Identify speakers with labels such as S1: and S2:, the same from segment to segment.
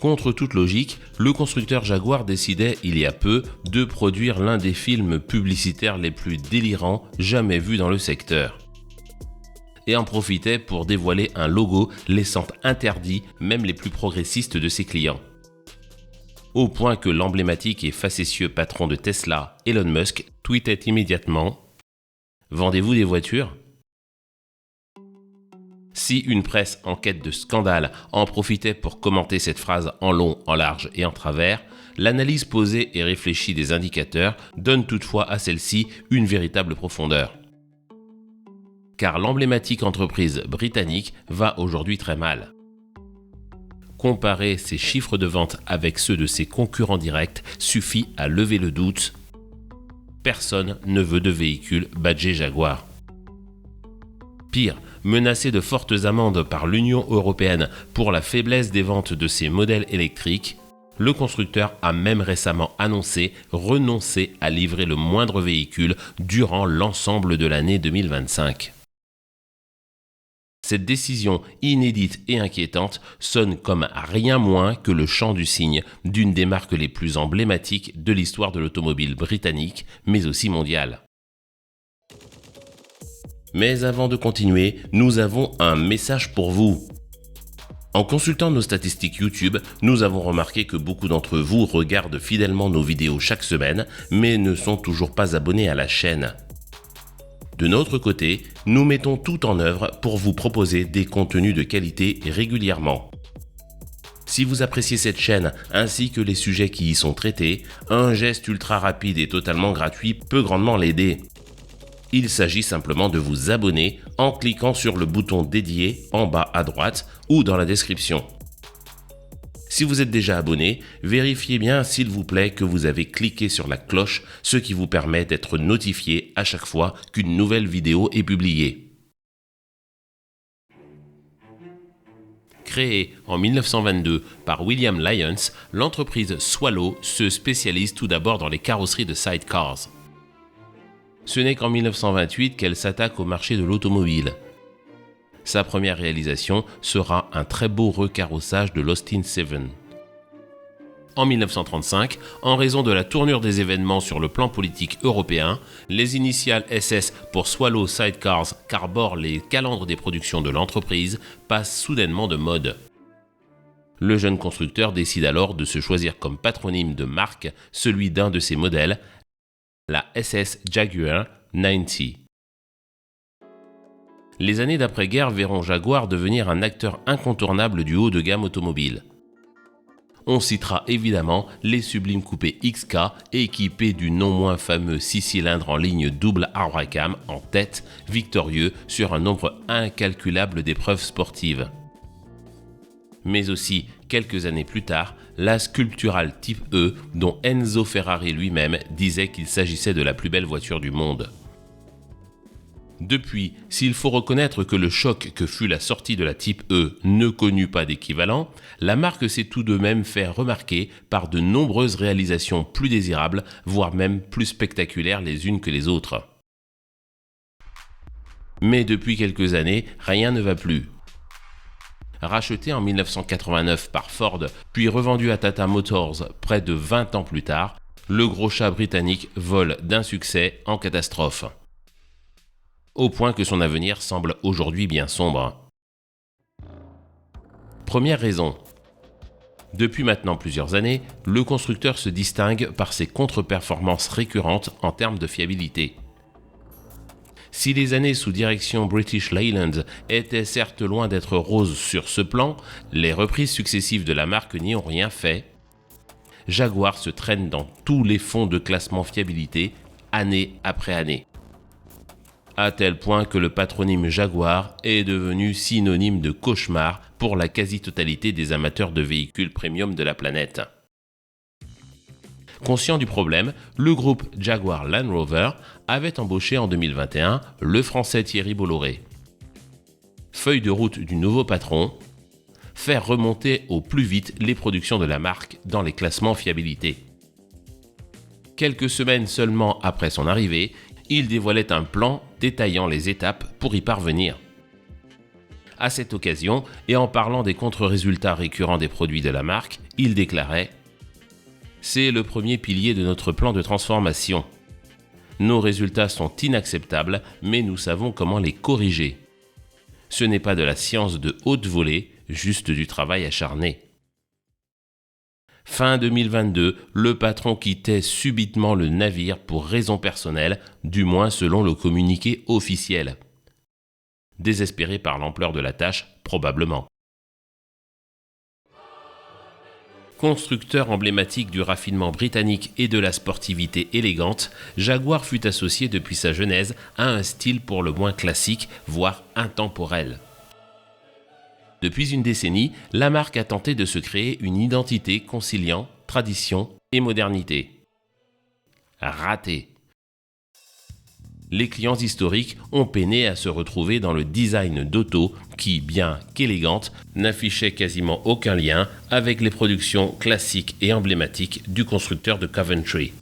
S1: Contre toute logique, le constructeur Jaguar décidait il y a peu de produire l'un des films publicitaires les plus délirants jamais vus dans le secteur. Et en profitait pour dévoiler un logo laissant interdit même les plus progressistes de ses clients. Au point que l'emblématique et facétieux patron de Tesla, Elon Musk, tweetait immédiatement « Vendez-vous des voitures ?» Si une presse en quête de scandale en profitait pour commenter cette phrase en long, en large et en travers, l'analyse posée et réfléchie des indicateurs donne toutefois à celle-ci une véritable profondeur. Car l'emblématique entreprise britannique va aujourd'hui très mal. Comparer ses chiffres de vente avec ceux de ses concurrents directs suffit à lever le doute. Personne ne veut de véhicules badgés Jaguar. Pire, menacé de fortes amendes par l'Union européenne pour la faiblesse des ventes de ses modèles électriques, le constructeur a même récemment annoncé renoncer à livrer le moindre véhicule durant l'ensemble de l'année 2025. Cette décision inédite et inquiétante sonne comme rien moins que le chant du cygne d'une des marques les plus emblématiques de l'histoire de l'automobile britannique, mais aussi mondiale. Mais avant de continuer, nous avons un message pour vous. En consultant nos statistiques YouTube, nous avons remarqué que beaucoup d'entre vous regardent fidèlement nos vidéos chaque semaine, mais ne sont toujours pas abonnés à la chaîne. De notre côté, nous mettons tout en œuvre pour vous proposer des contenus de qualité régulièrement. Si vous appréciez cette chaîne ainsi que les sujets qui y sont traités, un geste ultra rapide et totalement gratuit peut grandement l'aider. Il s'agit simplement de vous abonner en cliquant sur le bouton dédié en bas à droite ou dans la description. Si vous êtes déjà abonné, vérifiez bien s'il vous plaît que vous avez cliqué sur la cloche, ce qui vous permet d'être notifié à chaque fois qu'une nouvelle vidéo est publiée. Créée en 1922 par William Lyons, l'entreprise Swallow se spécialise tout d'abord dans les carrosseries de sidecars. Ce n'est qu'en 1928 qu'elle s'attaque au marché de l'automobile. Sa première réalisation sera un très beau recarrossage de l'Austin 7. En 1935, en raison de la tournure des événements sur le plan politique européen, les initiales SS pour Swallow Sidecars qu'arborent les calandres des productions de l'entreprise passent soudainement de mode. Le jeune constructeur décide alors de se choisir comme patronyme de marque celui d'un de ses modèles, la SS Jaguar 90. Les années d'après-guerre verront Jaguar devenir un acteur incontournable du haut de gamme automobile. On citera évidemment les sublimes coupés XK équipés du non moins fameux 6 cylindres en ligne double Abracam en tête, victorieux sur un nombre incalculable d'épreuves sportives. Mais aussi, quelques années plus tard, la Sculptural Type E dont Enzo Ferrari lui-même disait qu'il s'agissait de la plus belle voiture du monde. Depuis, s'il faut reconnaître que le choc que fut la sortie de la Type E ne connut pas d'équivalent, la marque s'est tout de même fait remarquer par de nombreuses réalisations plus désirables, voire même plus spectaculaires les unes que les autres. Mais depuis quelques années, rien ne va plus. Racheté en 1989 par Ford, puis revendu à Tata Motors près de 20 ans plus tard, le gros chat britannique vole d'un succès en catastrophe. Au point que son avenir semble aujourd'hui bien sombre. Première raison. Depuis maintenant plusieurs années, le constructeur se distingue par ses contre-performances récurrentes en termes de fiabilité. Si les années sous direction British Leyland étaient certes loin d'être roses sur ce plan, les reprises successives de la marque n'y ont rien fait. Jaguar se traîne dans tous les fonds de classement fiabilité, année après année. À tel point que le patronyme Jaguar est devenu synonyme de cauchemar pour la quasi-totalité des amateurs de véhicules premium de la planète. Conscient du problème, le groupe Jaguar Land Rover avait embauché en 2021 le français Thierry Bolloré. Feuille de route du nouveau patron, faire remonter au plus vite les productions de la marque dans les classements fiabilité. Quelques semaines seulement après son arrivée, il dévoilait un plan détaillant les étapes pour y parvenir. À cette occasion, et en parlant des contre-résultats récurrents des produits de la marque, il déclarait « C'est le premier pilier de notre plan de transformation. Nos résultats sont inacceptables, mais nous savons comment les corriger. Ce n'est pas de la science de haute volée, juste du travail acharné. » Fin 2022, le patron quittait subitement le navire pour raisons personnelles, du moins selon le communiqué officiel. Désespéré par l'ampleur de la tâche, probablement. Constructeur emblématique du raffinement britannique et de la sportivité élégante, Jaguar fut associé depuis sa genèse à un style pour le moins classique, voire intemporel. Depuis une décennie, la marque a tenté de se créer une identité conciliant tradition et modernité. Raté. Les clients historiques ont peiné à se retrouver dans le design d'auto qui, bien qu'élégante, n'affichait quasiment aucun lien avec les productions classiques et emblématiques du constructeur de Coventry.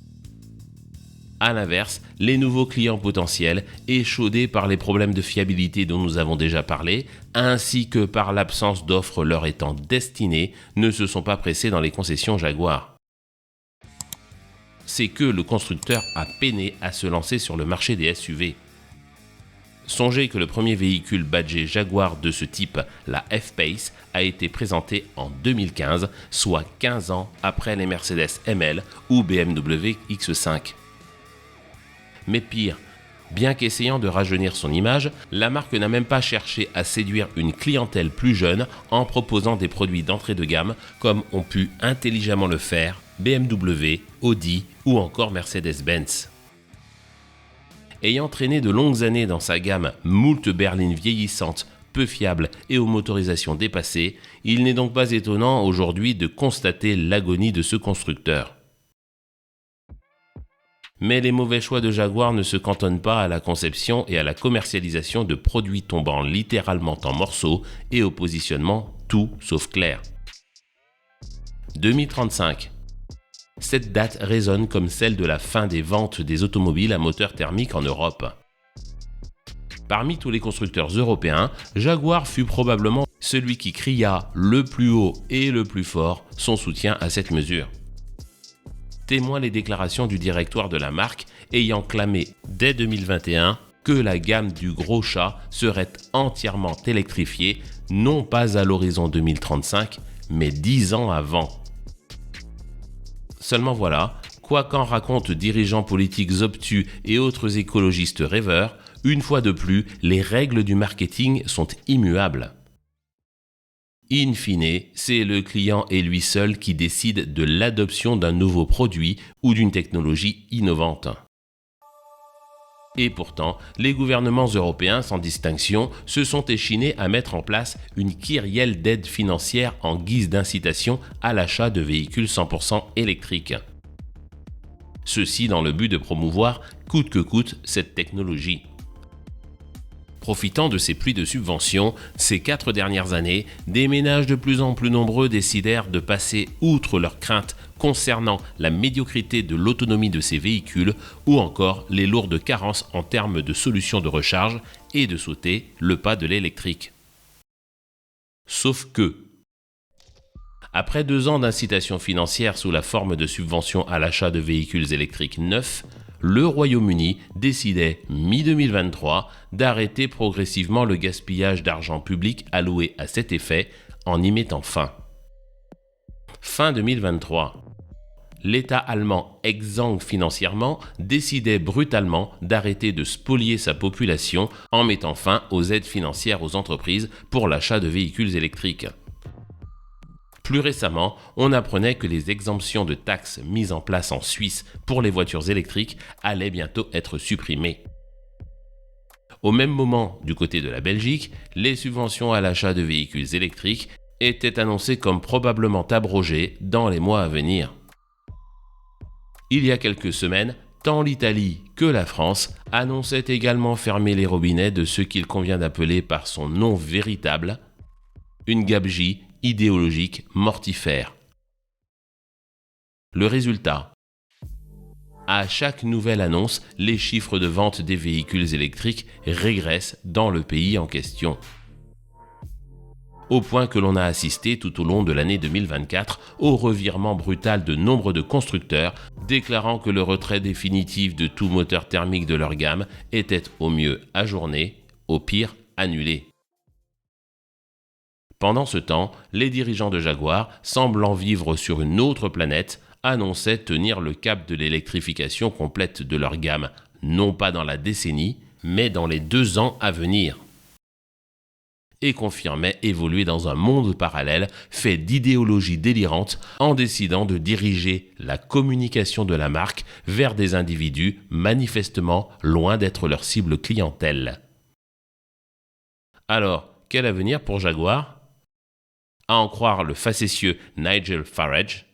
S1: A l'inverse, les nouveaux clients potentiels, échaudés par les problèmes de fiabilité dont nous avons déjà parlé, ainsi que par l'absence d'offres leur étant destinées, ne se sont pas pressés dans les concessions Jaguar. C'est que le constructeur a peiné à se lancer sur le marché des SUV. Songez que le premier véhicule badgé Jaguar de ce type, la F-Pace, a été présenté en 2015, soit 15 ans après les Mercedes ML ou BMW X5. Mais pire, bien qu'essayant de rajeunir son image, la marque n'a même pas cherché à séduire une clientèle plus jeune en proposant des produits d'entrée de gamme comme ont pu intelligemment le faire BMW, Audi ou encore Mercedes-Benz. Ayant traîné de longues années dans sa gamme moult berlines vieillissantes, peu fiables et aux motorisations dépassées, il n'est donc pas étonnant aujourd'hui de constater l'agonie de ce constructeur. Mais les mauvais choix de Jaguar ne se cantonnent pas à la conception et à la commercialisation de produits tombant littéralement en morceaux et au positionnement tout sauf clair. 2035. Cette date résonne comme celle de la fin des ventes des automobiles à moteur thermique en Europe. Parmi tous les constructeurs européens, Jaguar fut probablement celui qui cria le plus haut et le plus fort son soutien à cette mesure. Témoin les déclarations du directoire de la marque ayant clamé dès 2021 que la gamme du gros chat serait entièrement électrifiée, non pas à l'horizon 2035, mais 10 ans avant. Seulement voilà, quoi qu'en racontent dirigeants politiques obtus et autres écologistes rêveurs, une fois de plus, les règles du marketing sont immuables. In fine, c'est le client et lui seul qui décide de l'adoption d'un nouveau produit ou d'une technologie innovante. Et pourtant, les gouvernements européens sans distinction se sont échinés à mettre en place une kyrielle d'aides financières en guise d'incitation à l'achat de véhicules 100% électriques. Ceci dans le but de promouvoir coûte que coûte cette technologie. Profitant de ces pluies de subventions, ces 4 dernières années, des ménages de plus en plus nombreux décidèrent de passer outre leurs craintes concernant la médiocrité de l'autonomie de ces véhicules ou encore les lourdes carences en termes de solutions de recharge et de sauter le pas de l'électrique. Sauf que, après 2 ans d'incitation financière sous la forme de subventions à l'achat de véhicules électriques neufs, le Royaume-Uni décidait mi-2023 d'arrêter progressivement le gaspillage d'argent public alloué à cet effet en y mettant fin. Fin 2023. L'État allemand, exsangue financièrement, décidait brutalement d'arrêter de spolier sa population en mettant fin aux aides financières aux entreprises pour l'achat de véhicules électriques. Plus récemment, on apprenait que les exemptions de taxes mises en place en Suisse pour les voitures électriques allaient bientôt être supprimées. Au même moment, du côté de la Belgique, les subventions à l'achat de véhicules électriques étaient annoncées comme probablement abrogées dans les mois à venir. Il y a quelques semaines, tant l'Italie que la France annonçaient également fermer les robinets de ce qu'il convient d'appeler par son nom véritable, une gabegie idéologique mortifère. Le résultat. À chaque nouvelle annonce, les chiffres de vente des véhicules électriques régressent dans le pays en question. au point que l'on a assisté tout au long de l'année 2024 au revirement brutal de nombre de constructeurs, déclarant que le retrait définitif de tout moteur thermique de leur gamme était au mieux ajourné, au pire annulé. Pendant ce temps, les dirigeants de Jaguar, semblant vivre sur une autre planète, annonçaient tenir le cap de l'électrification complète de leur gamme, non pas dans la décennie, mais dans les 2 ans à venir. Et confirmaient évoluer dans un monde parallèle fait d'idéologies délirantes en décidant de diriger la communication de la marque vers des individus manifestement loin d'être leur cible clientèle. Alors, quel avenir pour Jaguar ? À en croire le facétieux Nigel Farage,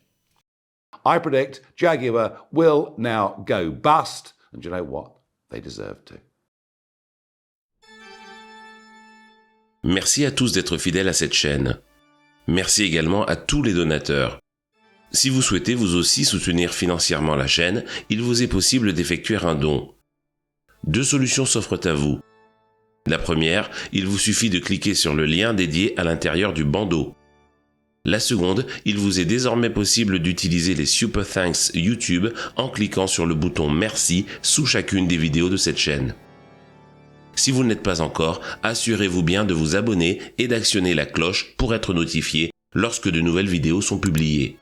S2: I predict Jaguar will now go bust, and you know what? They deserve to.
S1: merci à tous d'être fidèles à cette chaîne. Merci également à tous les donateurs. Si vous souhaitez vous aussi soutenir financièrement la chaîne, il vous est possible d'effectuer un don. 2 solutions s'offrent à vous. La première, il vous suffit de cliquer sur le lien dédié à l'intérieur du bandeau. La seconde, il vous est désormais possible d'utiliser les Super Thanks YouTube en cliquant sur le bouton Merci sous chacune des vidéos de cette chaîne. Si vous ne l'êtes pas encore, assurez-vous bien de vous abonner et d'actionner la cloche pour être notifié lorsque de nouvelles vidéos sont publiées.